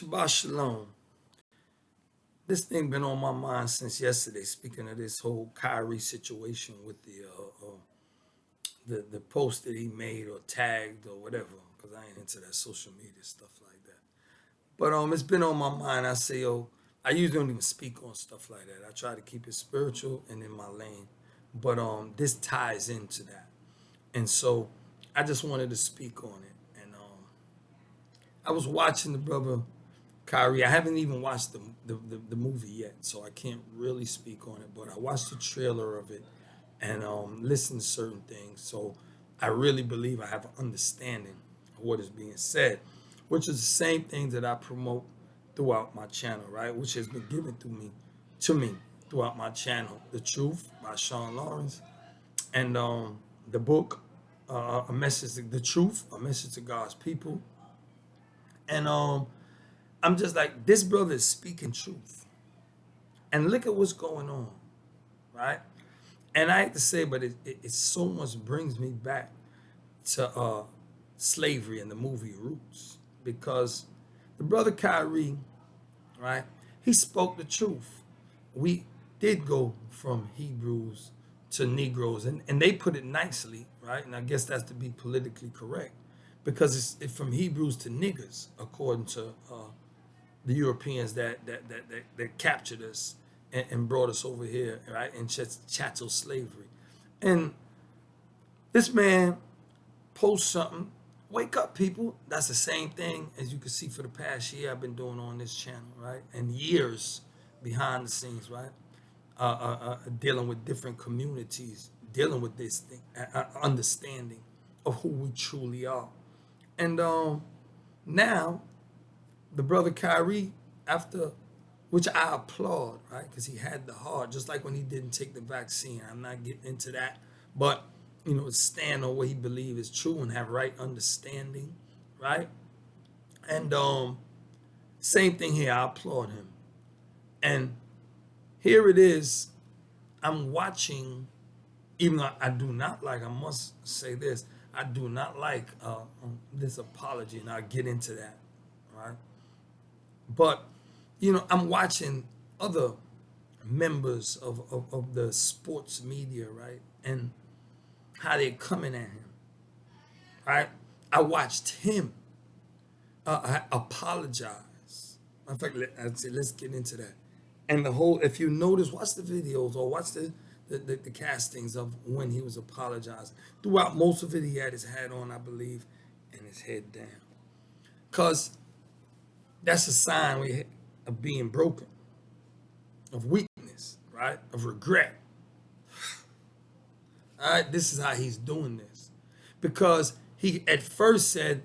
Shabbat Shalom. This thing been on my mind since yesterday. Speaking of this whole Kyrie situation with the post that he made or tagged or whatever, because I ain't into that social media stuff like that. But it's been on my mind. I say, I usually don't even speak on stuff like that. I try to keep it spiritual and in my lane. But this ties into that, and so I just wanted to speak on it. And I was watching the brother Kyrie. I haven't even watched the movie yet, so I can't really speak on it. But I watched the trailer of it and listened to certain things. So I really believe I have an understanding of what is being said, which is the same thing that I promote throughout my channel, right? Which has been given to me throughout my channel. The Truth by Sean Lawrence and the book, A Message to the Truth, A Message to God's People. And I'm just like, this brother is speaking truth. And look at what's going on, right? And I hate to say, but it so much brings me back to slavery and the movie Roots. Because the brother Kyrie, right, he spoke the truth. We did go from Hebrews to Negroes, and they put it nicely, right? And I guess that's to be politically correct, because it's from Hebrews to niggers, according to the Europeans that captured us and brought us over here, right, in chattel slavery. And this man posts something. Wake up, people. That's the same thing as you can see for the past year I've been doing on this channel, right? And years behind the scenes, right? Dealing with different communities, dealing with this thing, understanding of who we truly are. And now the brother Kyrie, after, which I applaud, right? Because he had the heart, just like when he didn't take the vaccine. I'm not getting into that, but stand on what he believes is true and have right understanding, right? And same thing here. I applaud him. And here it is. I'm watching, even though I do not like, I must say this, I do not like this apology, and I'll get into that, right? But, I'm watching other members of the sports media, right? And how they're coming at him, right? I watched him apologize. In fact, I'd say let's get into that. And the whole, if you notice, watch the videos or watch the castings of when he was apologizing. Throughout most of it, he had his hat on, I believe, and his head down. Because that's a sign of being broken, of weakness, right? Of regret. All right, this is how he's doing this. Because he at first said,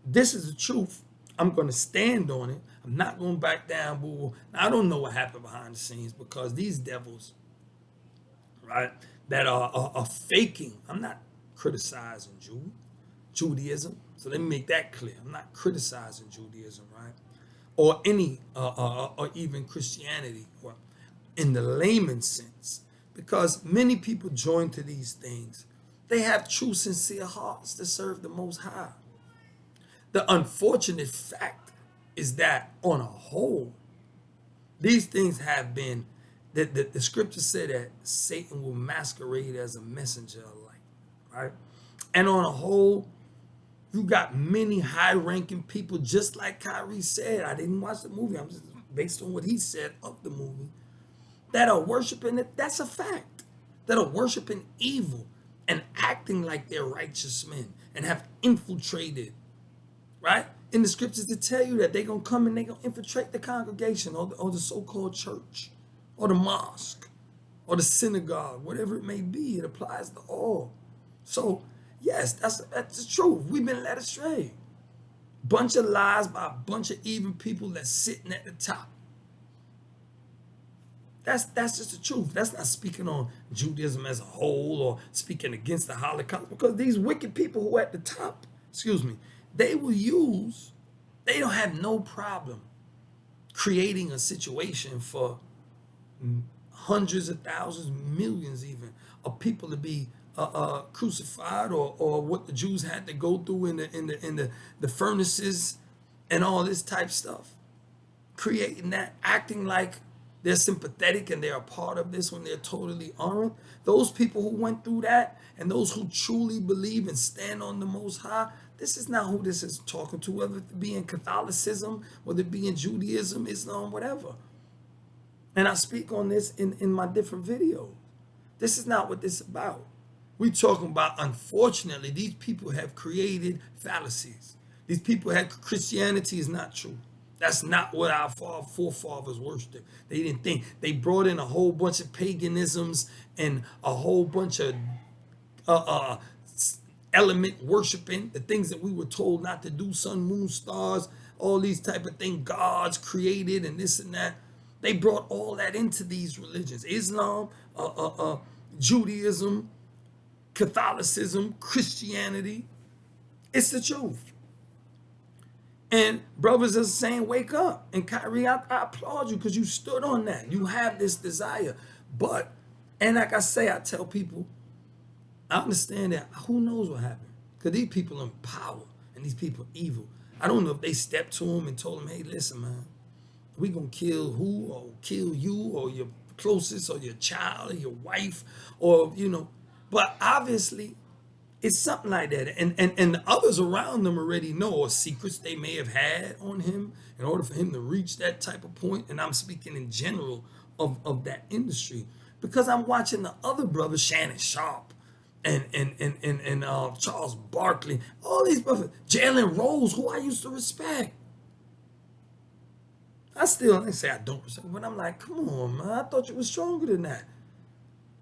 this is the truth. I'm going to stand on it. I'm not going to back down, boo. Now, I don't know what happened behind the scenes, because these devils, right, that are faking. I'm not criticizing Judaism. So let me make that clear. I'm not criticizing Judaism, right? Or any, or even Christianity, or in the layman's sense. Because many people join to these things. They have true, sincere hearts to serve the Most High. The unfortunate fact is that on a whole, these things have been, the scripture said that Satan will masquerade as a messenger of light, right? And on a whole, you got many high-ranking people, just like Kyrie said. I didn't watch the movie. I'm just based on what he said of the movie, that are worshiping it. That's a fact. That are worshiping evil and acting like they're righteous men and have infiltrated, right? In the scriptures to tell you that they're going to come and they're going to infiltrate the congregation or the so-called church or the mosque or the synagogue, whatever it may be. It applies to all. So, yes, that's the truth. We've been led astray. Bunch of lies by a bunch of evil people that's sitting at the top. That's just the truth. That's not speaking on Judaism as a whole or speaking against the Holocaust, because these wicked people who are at the top, they don't have no problem creating a situation for hundreds of thousands, millions even, of people to be crucified, or what the Jews had to go through in the furnaces and all this type stuff. creating that, acting like they're sympathetic and they're a part of this when they're totally aren't. Those people who went through that and those who truly believe and stand on the Most High, this is not who this is talking to, whether it be in Catholicism, whether it be in Judaism, Islam, whatever. And I speak on this in my different videos. This is not what this is about. We talking about, unfortunately, these people have created fallacies. These people had Christianity is not true. That's not what our forefathers worshipped. They didn't think. They brought in a whole bunch of paganisms and a whole bunch of element worshiping, the things that we were told not to do, sun, moon, stars, all these type of things, gods created and this and that. They brought all that into these religions. Islam, Judaism, Catholicism, Christianity. It's the truth. And brothers are saying, wake up. And Kyrie, I applaud you because you stood on that. You have this desire. But, and like I say, I tell people, I understand that who knows what happened. Because these people are in power and these people are evil. I don't know if they stepped to him and told him, hey, listen, man, we going to kill who or kill you or your closest or your child or your wife or, you know. But obviously, it's something like that. And the others around them already know, or secrets they may have had on him in order for him to reach that type of point. And I'm speaking in general of that industry. Because I'm watching the other brothers, Shannon Sharp and Charles Barkley, all these brothers, Jalen Rose, who I used to respect. I say I don't respect, but I'm like, come on, man, I thought you were stronger than that.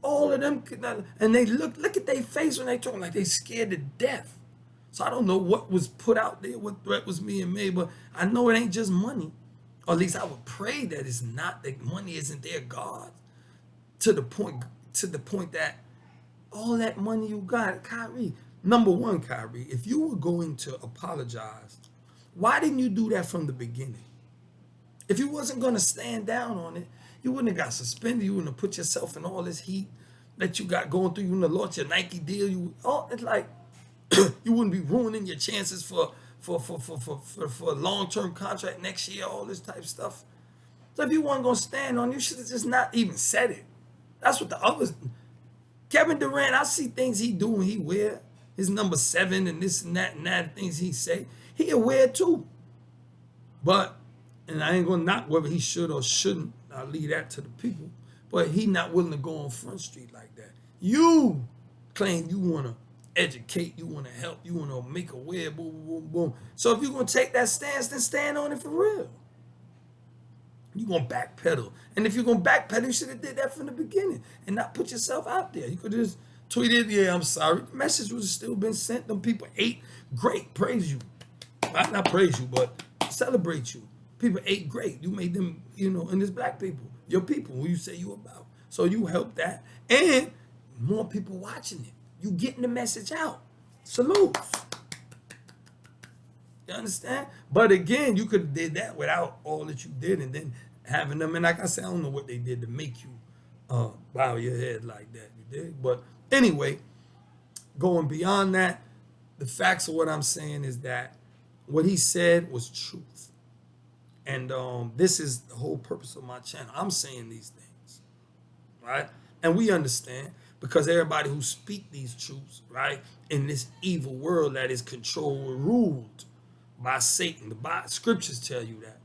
All of them, and they look at their face when they talking like they scared to death. So I don't know what was put out there, what threat was being made, but I know it ain't just money. Or at least I would pray that it's not, that money isn't their God. To the point that all that money you got, Kyrie, number one, Kyrie, if you were going to apologize, why didn't you do that from the beginning? If you wasn't going to stand down on it, you wouldn't have got suspended. You wouldn't have put yourself in all this heat that you got going through. You wouldn't have lost your Nike deal. It's like you wouldn't be ruining your chances for a long-term contract next year, all this type of stuff. So if you weren't going to stand on it, you should have just not even said it. That's what the others. Kevin Durant, I see things he do and he wear. His number 7 and this and that things he say. He wear too. But, and I ain't going to knock whether he should or shouldn't. I'll leave that to the people. But he not willing to go on Front Street like that. You claim you want to educate, you want to help, you want to make aware, boom, boom, boom, boom. So if you're going to take that stance, then stand on it for real. You're going to backpedal. And if you're going to backpedal, you should have did that from the beginning and not put yourself out there. You could have just tweeted, yeah, I'm sorry. The message would have still been sent. Them people ate great. Praise you. Not praise you, but celebrate you. People ate great. You made them, and it's black people, your people, who you say you about. So you helped that. And more people watching it. You getting the message out. Salutes. You understand? But again, you could have did that without all that you did and then having them. And like I said, I don't know what they did to make you bow your head like that. You did. But anyway, going beyond that, the facts of what I'm saying is that what he said was truth. And this is the whole purpose of my channel. I'm saying these things, right? And we understand because everybody who speak these truths, right, in this evil world that is controlled or ruled by Satan. The scriptures tell you that.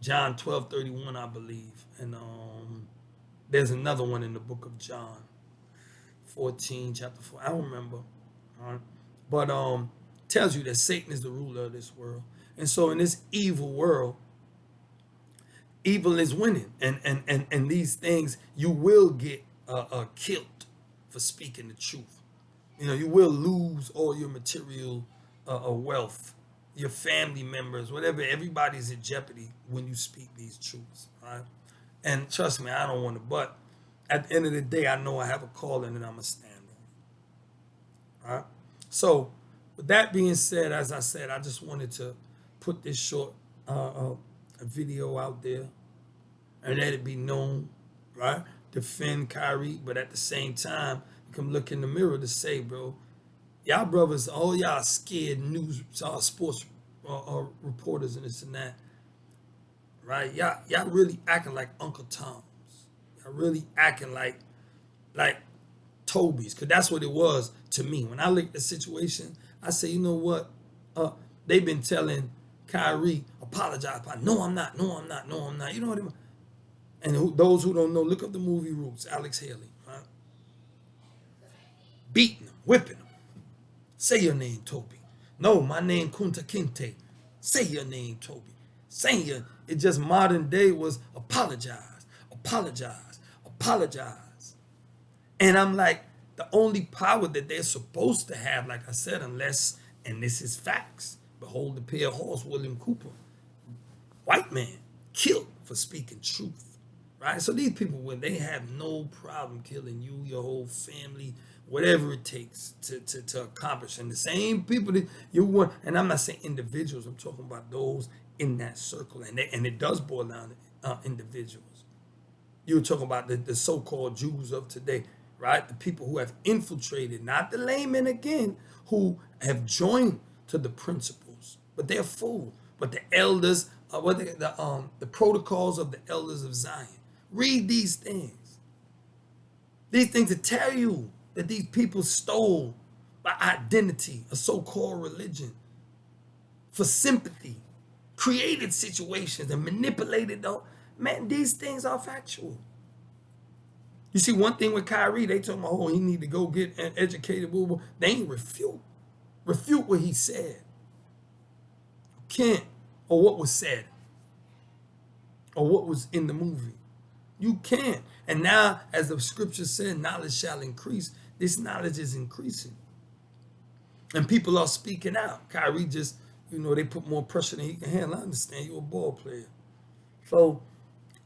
John 12:31, I believe. And there's another one in the book of John, 14, chapter 4. I don't remember. All right? But tells you that Satan is the ruler of this world. And so in this evil world, evil is winning. And these things, you will get killed for speaking the truth. You will lose all your material wealth, your family members, whatever. Everybody's in jeopardy when you speak these truths, right? And trust me, I don't want to, but at the end of the day, I know I have a calling and I'm going to stand on it, all right? So with that being said, as I said, I just wanted to put this short video out there and let it be known, right? Defend Kyrie, but at the same time, you can look in the mirror to say, bro, y'all brothers, all y'all scared news, all sports reporters and this and that. right? Y'all really acting like Uncle Tom's. Y'all really acting like Toby's, because that's what it was to me. When I look at the situation, I say, you know what? They've been telling Kyrie, apologize. No, I'm not. No, I'm not. No, I'm not. You know what I mean? And those who don't know, look up the movie Roots, Alex Haley, right? Beating him, whipping him. Say your name, Toby. No, my name Kunta Kinte. Say your name, Toby. Saying it just modern day was apologize, apologize, apologize. And I'm like, the only power that they're supposed to have, like I said, unless, and this is facts, behold the pale horse, William Cooper, white man, killed for speaking truth, right? So these people, when they have no problem killing you, your whole family, whatever it takes to accomplish. And the same people that you want, and I'm not saying individuals, I'm talking about those in that circle. And it does boil down to individuals. You were talking about the so-called Jews of today, right? The people who have infiltrated, not the laymen again, who have joined to the principles, but they're full. But the elders, the protocols of the elders of Zion. Read these things. These things to tell you that these people stole by identity, a so-called religion, for sympathy, created situations and manipulated them. Man, these things are factual. You see, one thing with Kyrie, they told him, oh, he need to go get an educated. Blah, blah. They ain't refute what he said. Can't, or what was said, or what was in the movie. You can't. And now, as the scripture said, knowledge shall increase. This knowledge is increasing. And people are speaking out. Kyrie just, they put more pressure than he can handle. I understand you're a ball player. So,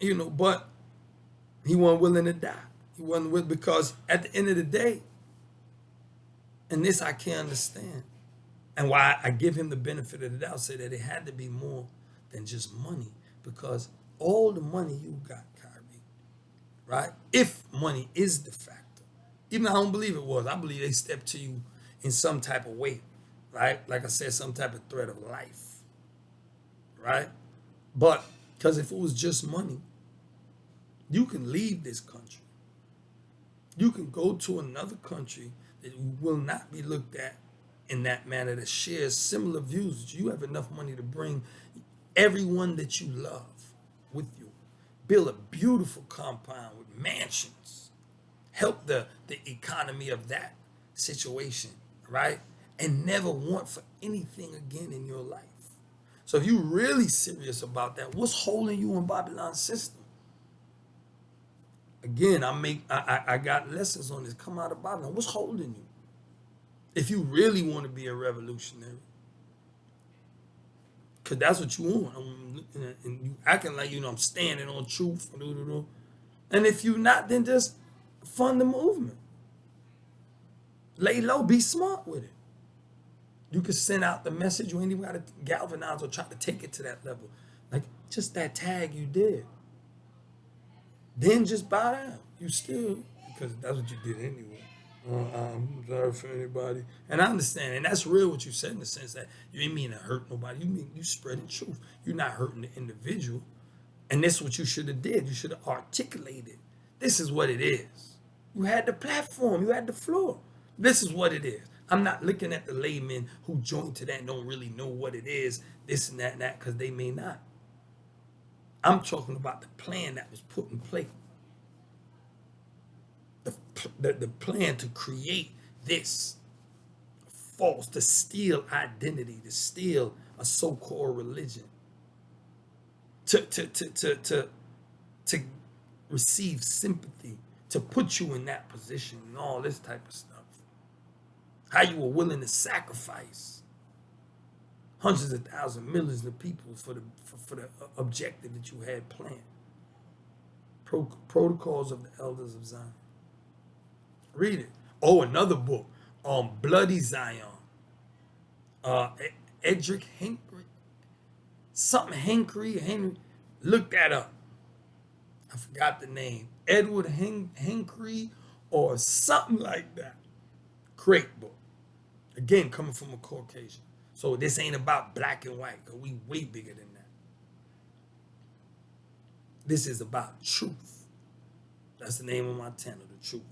but he wasn't willing to die. He wasn't willing, because at the end of the day, and this I can't understand, and why I give him the benefit of the doubt, say that it had to be more than just money, because all the money you got, Kyrie, right? If money is the factor, even though I don't believe it was, I believe they stepped to you in some type of way, right? Like I said, some type of threat of life, right? But because if it was just money, you can leave this country. You can go to another country that will not be looked at in that manner, that shares similar views. You have enough money to bring everyone that you love with you. Build a beautiful compound with mansions. Help the economy of that situation, right? And never want for anything again in your life. So if you're really serious about that, what's holding you in Babylon's system? Again, I got lessons on this. Come out of Babylon. What's holding you? If you really want to be a revolutionary, because that's what you want, and you acting like I'm standing on truth, and if you're not, then just fund the movement. Lay low, be smart with it. You can send out the message. You ain't even got to galvanize or try to take it to that level. Like just that tag you did. Then just bow down. You still, because that's what you did anyway. I'm sorry for anybody. And I understand. And that's real what you said, in the sense that you ain't mean to hurt nobody. You mean you spreading truth. You're not hurting the individual. And that's what you should have did. You should have articulated. This is what it is. You had the platform. You had the floor. This is what it is. I'm not looking at the laymen who joined to that and don't really know what it is, this and that, because they may not. I'm talking about the plan that was put in place. The plan to create this false, to steal identity, to steal a so-called religion, to receive sympathy, to put you in that position and all this type of stuff. How you were willing to sacrifice hundreds of thousands, millions of people for the objective that you had planned. Protocols of the Elders of Zion. Read it. Oh, another book, Bloody Zion. Edric Henry, Henry. Look that up. I forgot the name. Edward Henry or something like that. Great book. Again, coming from a Caucasian. So this ain't about black and white, because we way bigger than that. This is about truth. That's the name of my channel, The Truth.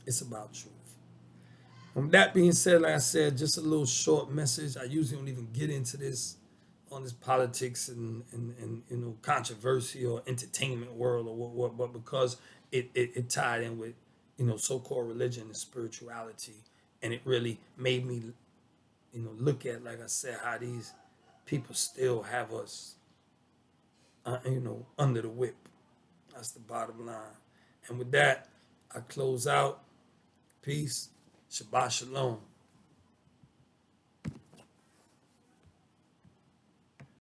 It's about truth. That being said, like I said, just a little short message. I usually don't even get into this on this politics and controversy or entertainment world or what, but because it tied in with so-called religion and spirituality, and it really made me look at, like I said, how these people still have us under the whip. That's the bottom line. And with that, I close out. Peace. Shabbat shalom.